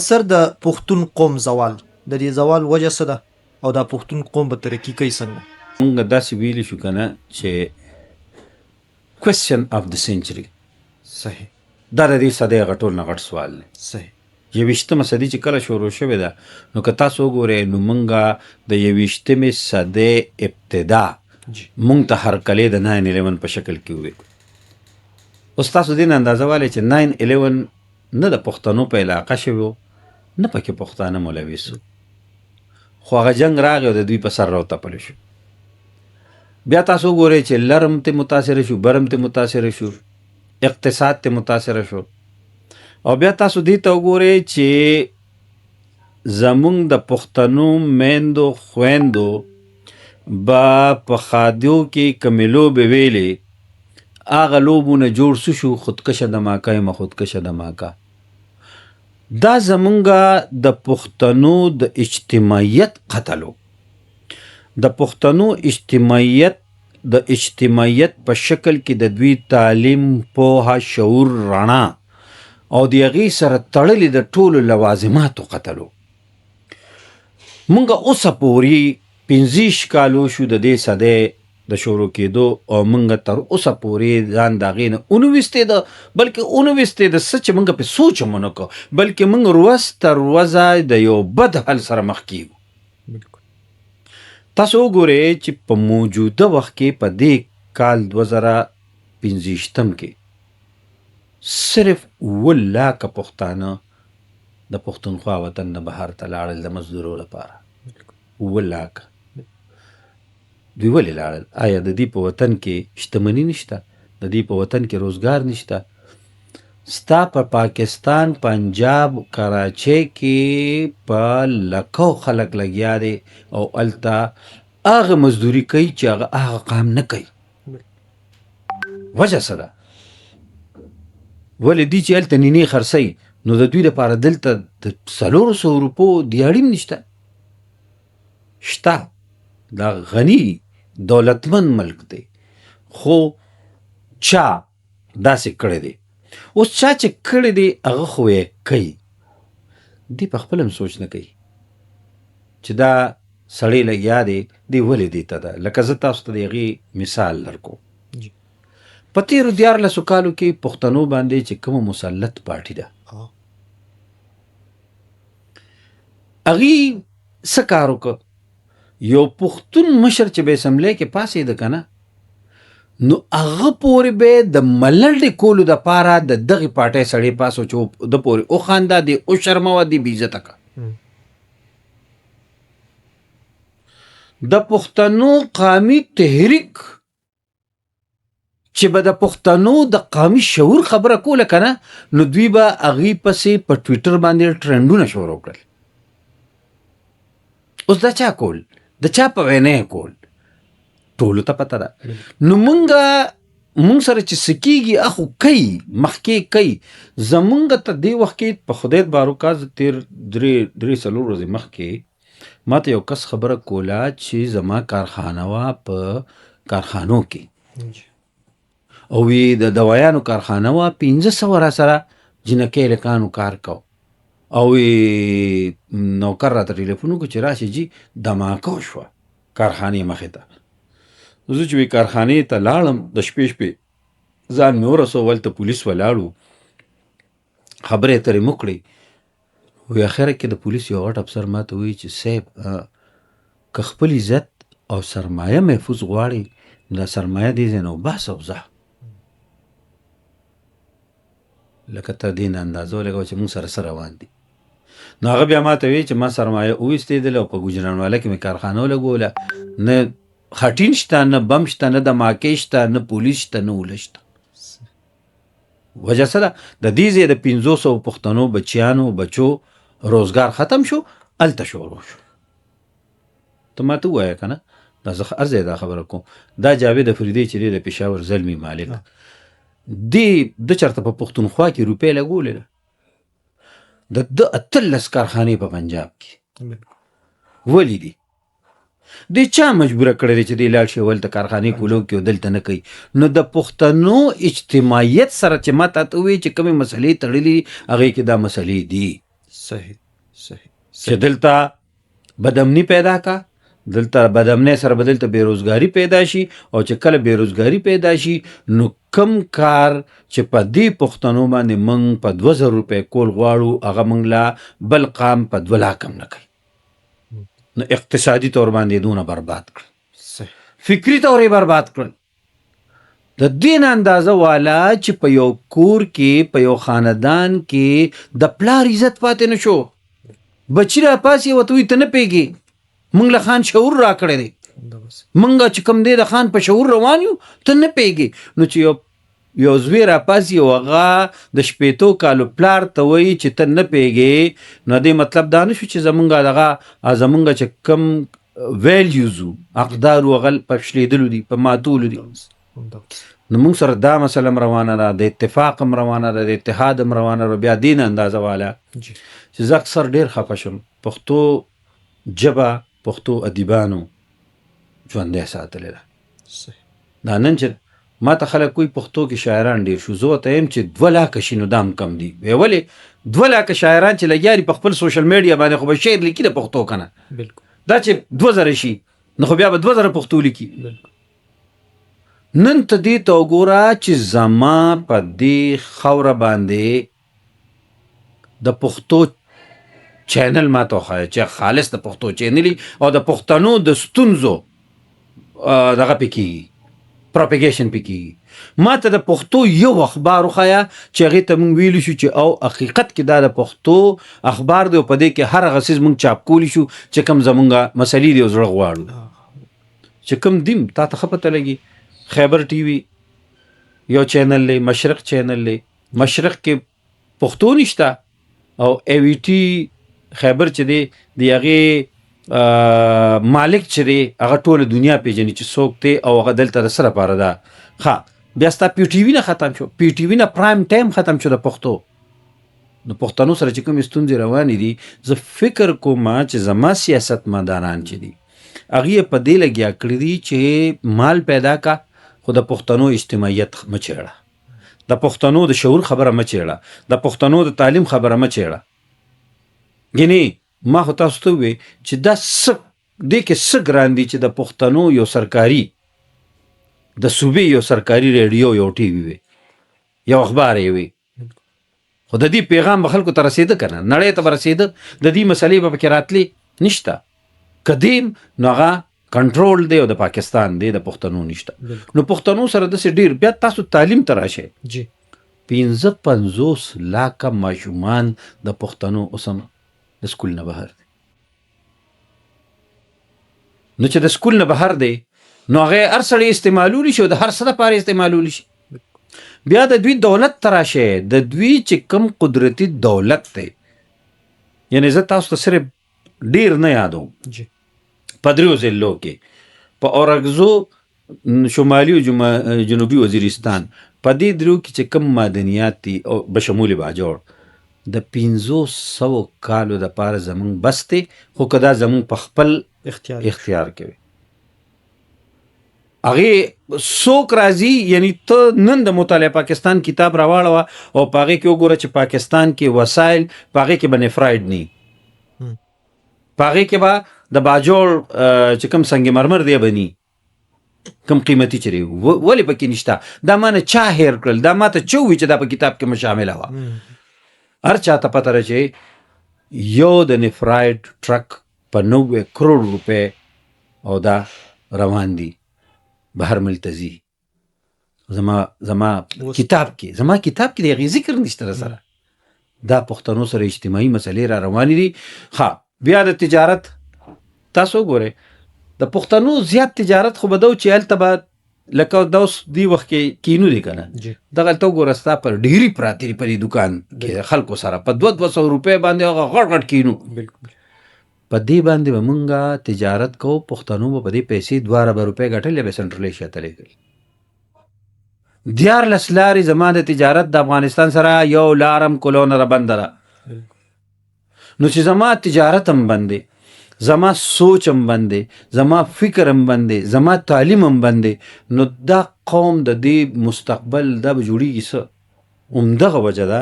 سر د پښتون قوم زوال د دې زوال وجه څه ده او دا پښتون قوم به ترقي کوي څنګه؟ موږ داسې ویلی شو که نه چې کوېسچن اف د سینچري صحیح دا د دې صدۍ هغه ټول نه غټ سوال دی. صحیح 21مه صدي چې کله شروع شوې ده نو که تاسو وګورئ نو موږ د 21مې صدۍ ابتدا موږ ته هرکلی د 9/11 په شکل کې وویل. اوس تاسو دې نه اندازه والی چې 9/11 نه د پښتنو په علاقه شوي و نه پکې پښتانه مولوي سو، خو هغه جنګ راغی او د دوی په سر راوتپلی شو. بیا تاسو وګورئ چې لرم ته متاثره شو، برم ته متاثره شو، اقتصاد ته متاثره شو. او بیا تاسو دې ته وګورئ چې زمونږ د پښتنو میندو خویندو به په خادیو کې کمې لوبې ویلې، هغه لوبونه جوړ شو خودکشه دماکه یم خودکشه دماکه. دا زمونږ د پښتنو د اجتماعیت قتلو، د پښتنو د اجتماعیت په شکل کې د دوی تعلیم، پوهه، شعور، رڼا او د هغې سره تړلې د ټولو لوازماتو قتلو. مونږ اوسه پورې 25 کالو شو د دې صدۍ د شروع کېدو او مونږ تر اوسه پورې ځان د هغې نه ونویستېده، بلکې ونویستېده څه چې مونږ پې سوچ هم ونه کړو، بلکې مونږ ورځ تر ورځه د یو بد حل سره مخ کېږو. تاسو وګورئ چې په موجوده وخت کې په دې کال 2025 کې صرف 7 لاکه پښتانه د پښتونخوا وطن نه بهر ته لاړل د مزدورو لپاره. 7 لاکه دوی ولې لاړل؟ آیا د دې په وطن کې شتمني نشته؟ د دې په وطن کې روزګار نشته؟ ستا په پاکستان، پنجاب، کراچۍ کې په لکو خلک لګیا دی او هلته هغه مزدوري کوي چې هغه قام نه کوي. وجه څه ده؟ ولې دوی چې هلته نینې خرڅوي نو د دوی لپاره دلته د 400 روپو دیاړي هم نشته. شته، دا غني دولتمند ملک دی، خو چا داسې کړی دی. اوس چا چې کړی دی هغه خو یې کوي، دی په خپل هم سوچ نه کوي چې دا سړی لګیا دی دی ولې دی ته ده. لکه زه تاسو ته د هغې مثال درکو. په تېرو 14 کالو کې پښتنو باندې چې کومه مسلط پارټي ده هغې څه کار وکړه؟ یو پښتون مشر چې به اسمبلی کې پاسېده که نه نو هغه پورې به د ملنډې کولو دپاره د دغې پارټۍ سړی پاسو چې د پورې وخانده، دې وشرموه، دې بېعزته کړه. د پښتنو قامي تحریک چې به د پښتنو د قامي شعور خبره کوله که نه نو دوی به هغې پسې په ټویټر باندې ټرنډونه شروع کړل. اوس دا چا کول؟ د چا په وینا یې کول؟ ټولو ته پته ده. نو مونږ سره چې څه کېږي هغه کوي، مخکې کوي. زمونږ ته دې وخت کې په خدای باروکا تېر 3-4 ورځې مخکې ما ته یو کس خبره کوله چې زما کارخانه وه په کارخانو کې او وی د دوایانو کارخانه وه، 1500 را سره جنکۍ لکانو کار کو او نوکر راته ټلیفون وکړو چې راشي جي دماکه وشوه کارخانې مخې ته. زه چې کارخانې ته لاړم د شپې ځان مې ورسو، ولته پولیس ولاړو، خبرې ترې مو کړې. وی اخره کې د پولیس یو غټ افسر ما ته وایي چې صاحب که خپل عزت او سرمایه محفوظ غواړي نو دا سرمایه دې ځای نه وباسه او ځه. لکه ته دې نه اندازه ولګوه چې مونږ سره څه روان دي. نو هغه بیا ما ته وایي چې ما سرمایه وویستېدله او په ګوجرانواله کې مې کارخانه ولګوله، نه خټین شته، نه بم شته، نه دماکې شته، نه پولیس شته، نه اوله شته. وجه څه ده؟ د دې ځای د 500 پښتنو بچیانو بچو روزګار ختم شو، هلته شروع شو. ته ما ته ووایه که نه، دا زه هر ځای دا خبره کوم. دا جاوید افریدی چې دی د پېښور زلمي مالک د چېرته په پښتونخوا کې روپۍ لګولې ده، د 18 کارخانې په پنجاب کې. ولې دي؟ دی چا مجبوره کړی دی چې دی لاړ شي هلته کارخانې کولو کې او دلته نه کوي؟ نو د پښتنو اجتماعیت سره چې ما تا ته ووایي چې کومې مسلې تړلي هغې کې دا مسلې دي. صحیح صحیح چې دلته بدامني پیدا کا، دلته بدامنۍ سره به دلته بېروزګاري پیدا شي، او چې کله بېروزګاري پیدا شي نو کم کار چې په دې پښتنو باندې موږ په 2000 روپۍ کول غواړو هغه موږ لا بل قام په 2 لاک هم نه کوي. نو اقتصادي طور باندې دونه برباد کړ، صحیح فکری طور یې برباد کړل. د دین اندازه والا چې په یو کور کې په یو خاندان کې د پلار عزت پاتې نشو، بچی را پاسې وته وي ته نه پیږي، موږ له خان شعور را کړی دی، دا بس موږ چې کوم دی د خان په شعور روان یو ته نه پیږي. نو چې یو زوی را پاسې او هغه د 15 کالو پلار ته وایي چې ته نه پیږي، نو دې مطلب دا نه شو چې زمونږ دغه زمونږ چې کم ویلیوز اقدار وغل پښلیدلو دي په ماتولو دي. نو موږ سره دا مسله روانه ده، د اتفاق هم روانه ده، د اتحاد هم روانه ده. بیا دین اندازه والا چې زه اکثر ډېر خفه شم، پښتو ژبه پښتو ادیبانو ژوندی ساتلې ده. دا نن چې ما ته خلک کوي پښتو کې شاعران ډېر شو، زه ورته یم چې 2 لاکه شي نو دام کم دي. ولې 2 لاکه شاعران چې لګیا دي په خپل سوشل میډیا باندې، خو به شعر لیکي د پښتو که نه، دا چې 2000 شي نو خو بیا به 2000 پښتو لیکي. نن ته دې ته وګوره چې زما په دې خاوره باندې د پښتو چینل ما ته وښایه چې خالص د پښتو چینل او د پښتنو د ستونزو دغه پې کېږي، پروپیګیشن پې کېږي. ما ته د پښتو یو اخبار وښایه چې هغې ته موږ ویلو شو چې او حقیقت کې دا د پښتو اخبار دی او په دې کې هر هغه څیز موږ چاپ کولی شو چې کوم زمونږ مسلې دی او زړه غواړو چې کوم دیم تا ته ښه پته لګي. خیبر ټي وي یو چینل دی، مشرق چینل دی، مشرق کې پښتو نشته، او ای وی ټي خیبر چې دی د هغې مالک چې دی هغه ټوله دنیا پیژني چې څوک دی او هغه دلته د څه لپاره ده. ښه بیا ستا پی ټي وي نه ختم شو، پی ټي وي نه پرایم ټایم ختم شو د پښتو. نو پښتنو سره چې کومې ستونزې روانې دي، زه فکر کوم چې زما سیاستمداران چې دي هغې په دې لګیا کړي دي چې مال پیدا کا، خو د پښتنو اجتماعیت مه چیړه، د پښتنو د شعور خبره مه چیړه، د پښتنو د تعلیم خبره مه چیړه. ګینې ما خو تاسو ته ووی چې دا څه دې کې څه ګران دي چې د پښتنو یو سرکاري د صوبې یو سرکاري ریډیو یو ټي وي وي، یو اخبار یې وي، خو د دې پیغام به خلکو ته رسېده که نه، نړۍ ته به رسېده، د دې مسلې به پکې راتلې نشته. قدیم نو هغه کنټرول دی او د پاکستان دی، د پښتنو نشته. نو پښتنو سره داسې ډېر. بیا تاسو تعلیم ته راشئ، 55 لاکه ماشومان د پښتنو اوس هم د سکول نه بهر دی. نو چې د سکول نه بهر دی نو هغه هر سړی استعمالولی شي او د هر څه لپاره استعمالولی شي. بیا د دوی دولت ته راشئ، د دوی چې کوم قدرتي دولت دی، یعنې زه تاسو ته صرف ډېر نه یادوم، په 3 ضلعو کې په اورکزو، شمالي او جنوبي وزیرستان، په دې 3 کې چې کوم معدنیات دي او بشمول باجوړ د 500 کالو دپاره زمونږ بس دی، خو که دا زمونږ په خپل اختیار کوي. هغې څوک راځي، یعنی ته نن د مطالعه پاکستان کتاب راواړوه او په هغې کې وګوره چې پاکستان کې وسایل په هغې کې به نفراید نه، په هغې کې به د باجوړ چې کوم سنگ مرمر دی به نه، کوم قیمتي چې دی ولې پکې نشته. دا ما نه چا هیر کړل، دا ما ته چا ووي چې دا په کتاب کې شامله وه. هر چا ته پته ده چې یو د نفراید ټرک په 90 کروڑ روپۍ او دا روان دي بهر ملک ته ځي. زما کتاب کې د هغې ذکر نشته را سره. دا پښتنو سره اجتماعي مسلې را روانې دي. ښه بیا د تجارت تاسو وګورئ، د پښتنو زیات تجارت خو به ده چې هلته به لکه دا اوس دې وخت کې کینو دی که نه، دغلته وګوره ستا پر ډیري پراتې دي په دې دوکان کې خلکو سره په 200 روپۍ باندې هغه غټ غټ کینو. په دې باندې به مونږ تجارت کوو، پښتنو به په دې پیسې 2 اربه روپۍ ګټلې به سنټرل ایشیا ته لېږلي. 14 لارې زما د تجارت د افغانستان سره یو لارم کلونه را بنده ده. نو چې زما تجارت هم بند دی، زما سوچ هم بند دی، زما فکر هم بند دی، زما تعلیم هم بند دی، نو دا قوم د دې مستقبل دا به جوړیږي څه؟ عمدغه وجه ده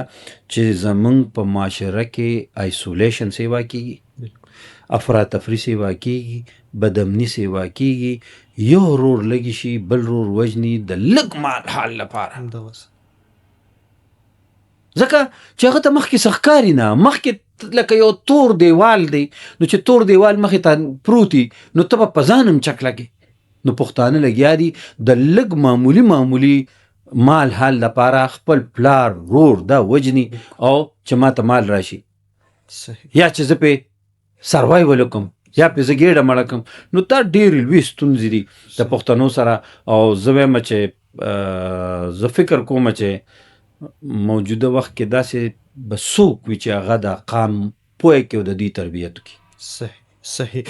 چې زمونږ په معاشره کې آیسولیشن سیوا کیږي، افراتفری سیوا کیږي، بدامني سیوا کیږي، یو رور لګي شي بل رور وجني د لږ مال حال لپاره، همدغسې. ځکه چې هغه ته مخکې سخکاري نه، مخکې لکه یو تور دیوال دی، نو چې تور دیوال مخې ته پروتي نو ته به په ځان هم چک لګې. نو پښتانه لګیا دي د لږ معمولي مال حال لپاره خپل پلار رور دا وجني او چې ما ته مال راشي، صحیح. یا چې زه پې سروایول وکړم یا پې زه ګېډه مړه کړم. نو دا ډېرې لوی ستونزې دي د پښتنو سره. او زه وایم چې زه فکر کوم چې موجوده وخت کې داسې به څوک وي چې هغه د قام پوه کړي او د دوی تربیت وکړي. صحیح.